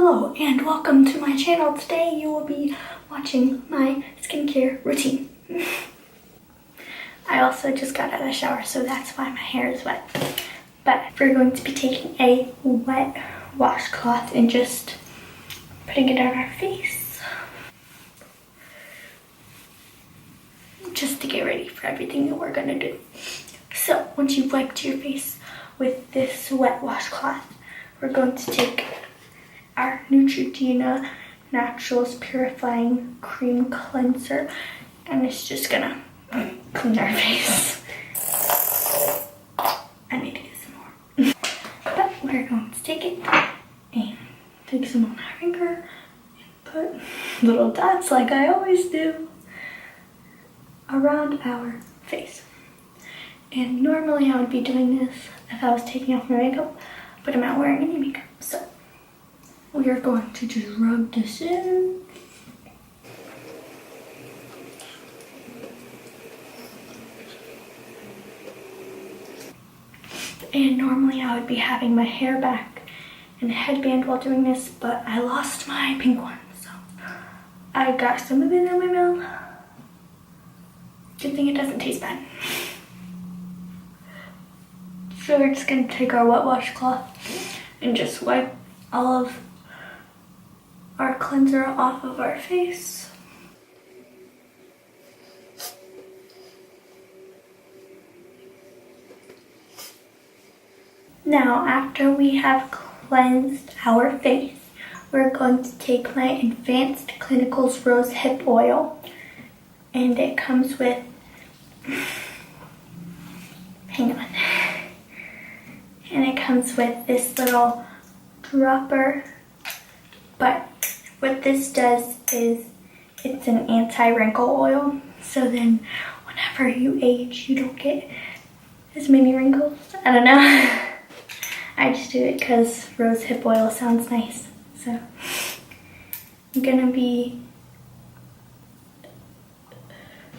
Hello and welcome to my channel. Today you will be watching my skincare routine. I also just got out of the shower, so that's why my hair is wet. But we're going to be taking a wet washcloth and just putting it on our face. Just to get ready for everything that we're gonna do. So once you've wiped your face with this wet washcloth, we're going to take our Neutrogena Naturals Purifying Cream Cleanser, and it's just gonna clean our face. I need to get some more. But we're going to take it and take some on our finger and put little dots, like I always do, around our face. And normally I would be doing this if I was taking off my makeup, but I'm not wearing any makeup, so we are going to just rub this in. And normally I would be having my hair back in a headband while doing this, but I lost my pink one, so I got some of it in my mouth. Good thing it doesn't taste bad. So we're just gonna take our wet washcloth and just wipe all of our cleanser off of our face. Now, after we have cleansed our face, we're going to take my Advanced Clinicals Rosehip Oil, and it comes with, hang on, and it comes with this little dropper, but what this does is it's an anti-wrinkle oil, so then whenever you age, you don't get as many wrinkles. I don't know. I just do it because rosehip oil sounds nice. So I'm gonna be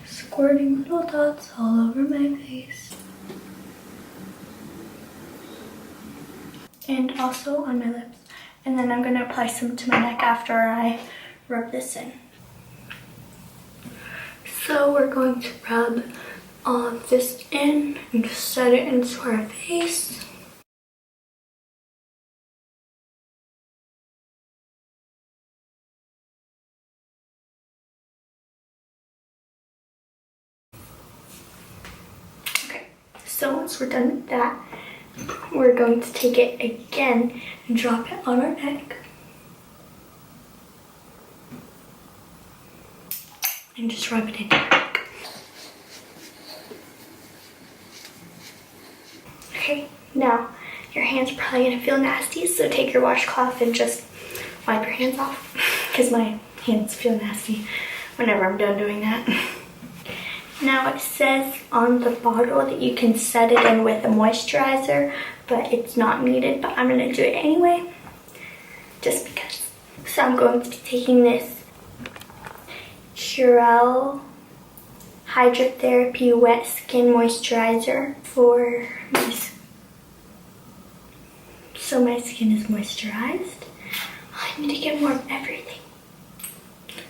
squirting little dots all over my face. And also on my lips. And then I'm gonna apply some to my neck after I rub this in. So we're going to rub all of this in and just set it into our face. Okay, so once we're done with that, we're going to take it again and drop it on our neck. And just rub it into our neck. Okay, now your hands are probably gonna feel nasty, so take your washcloth and just wipe your hands off, because my hands feel nasty whenever I'm done doing that. Now it says on the bottle that you can set it in with a moisturizer, but it's not needed, but I'm gonna do it anyway, just because. So I'm going to be taking this Curel Hydrotherapy Wet Skin Moisturizer for my skin. So my skin is moisturized. I need to get more of everything.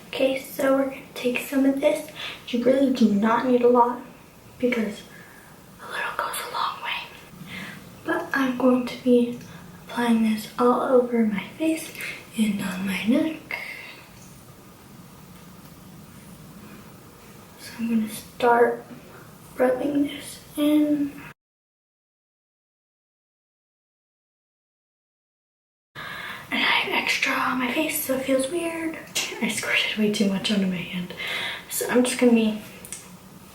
Okay, so we're gonna take some of this. You really do not need a lot because a little goes a long way. But I'm going to be applying this all over my face and on my neck. So I'm gonna start rubbing this in. And I have extra on my face, so it feels weird. I squirted way too much onto my hand. So I'm just gonna be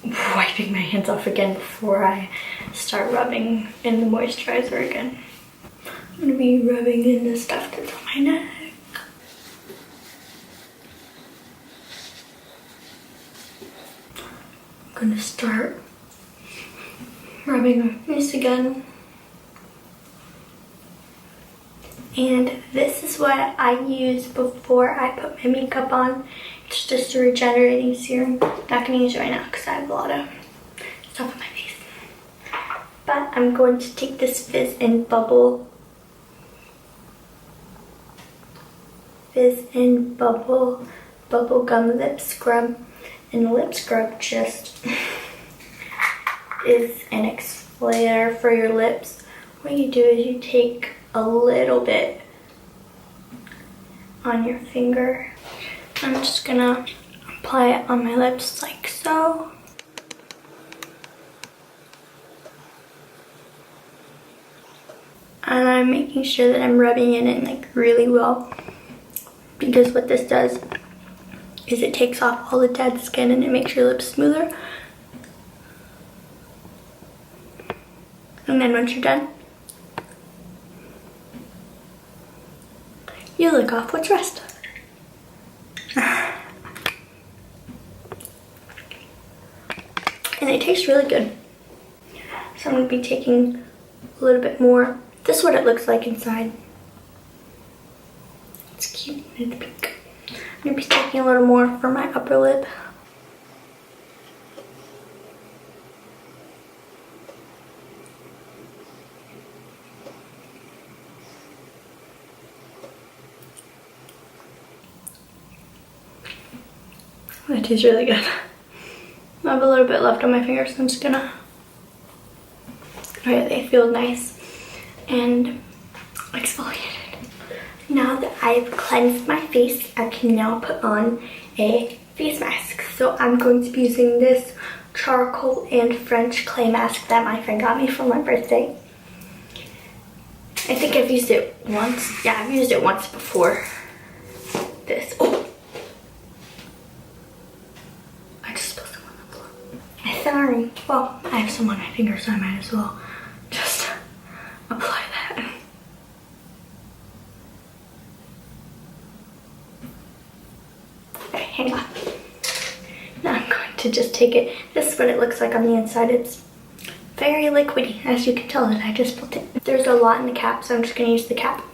wiping my hands off again before I start rubbing in the moisturizer again. I'm gonna be rubbing in the stuff that's on my neck. I'm gonna start rubbing my face again. And this is what I use before I put my makeup on. It's just a regenerating serum. Not gonna use it right now because I have a lot of stuff on my face. But I'm going to take this Fizz and Bubble is in bubblegum lip scrub, and the lip scrub just is an exfoliator for your lips. What you do is you take a little bit on your finger. I'm just gonna apply it on my lips like so. And I'm making sure that I'm rubbing it in like really well, because what this does is it takes off all the dead skin and it makes your lips smoother. And then once you're done, you lick off what's rest. And it tastes really good. So I'm going to be taking a little bit more. This is what it looks like inside. It's cute and it's pink. I'm going to be taking a little more for my upper lip. That tastes really good. I have a little bit left on my fingers, so I'm just gonna... Alright, they feel nice and exfoliated. Now that I've cleansed my face, I can now put on a face mask. So I'm going to be using this charcoal and French clay mask that my friend got me for my birthday. I think I've used it once. Yeah, I've used it once before this. Oh. Sorry. Well, I have some on my fingers, so I might as well just apply that. Okay, hang on. Now I'm going to just take it. This is what it looks like on the inside. It's very liquidy, as you can tell that I just built it. There's a lot in the cap, so I'm just going to use the cap.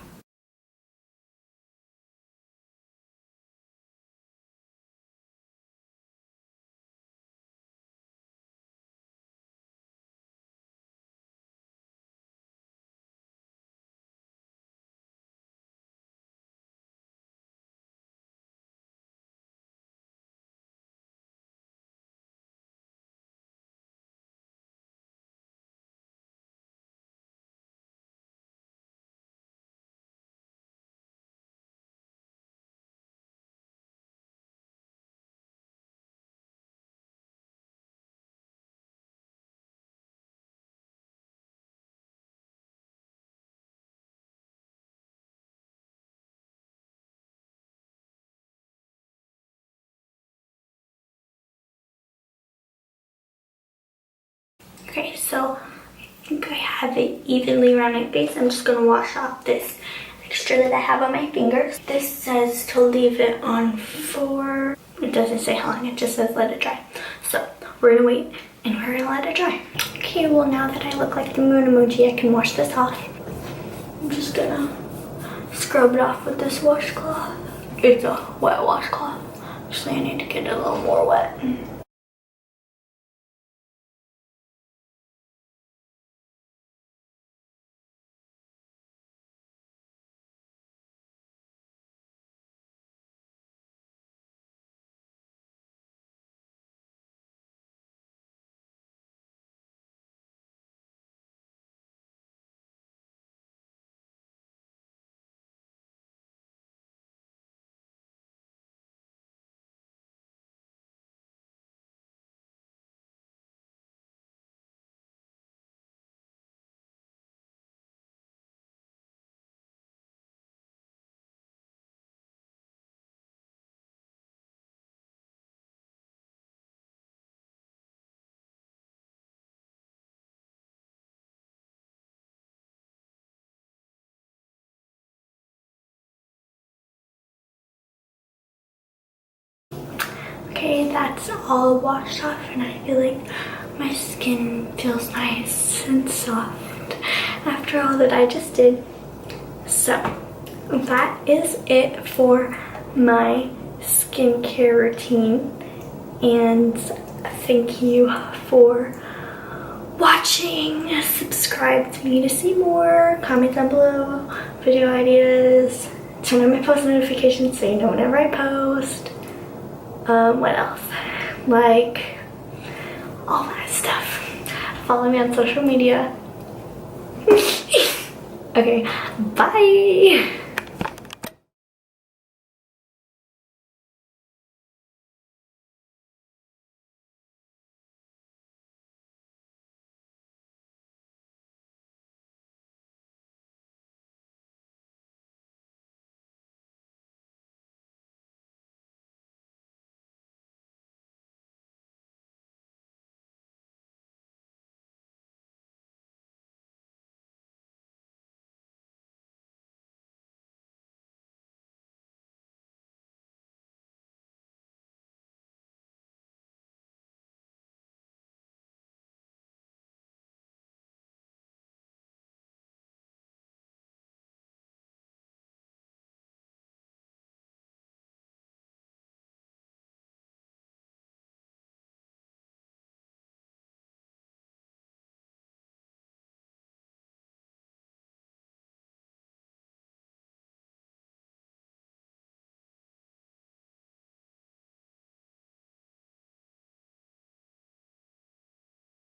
Okay, so I think I have it evenly around my face. I'm just going to wash off this extra that I have on my fingers. This says to leave it on for... It doesn't say how long, it just says let it dry. So we're going to wait and we're going to let it dry. Okay, well now that I look like the moon emoji, I can wash this off. I'm just going to scrub it off with this washcloth. It's a wet washcloth. Actually, I need to get it a little more wet. Okay, that's all washed off and I feel like my skin feels nice and soft after all that I just did. So that is it for my skincare routine, and thank you for watching. Subscribe to me to see more, comment down below video ideas, Turn on my post notifications so you know whenever I post. What else? Like, all that stuff. Follow me on social media. Okay, bye!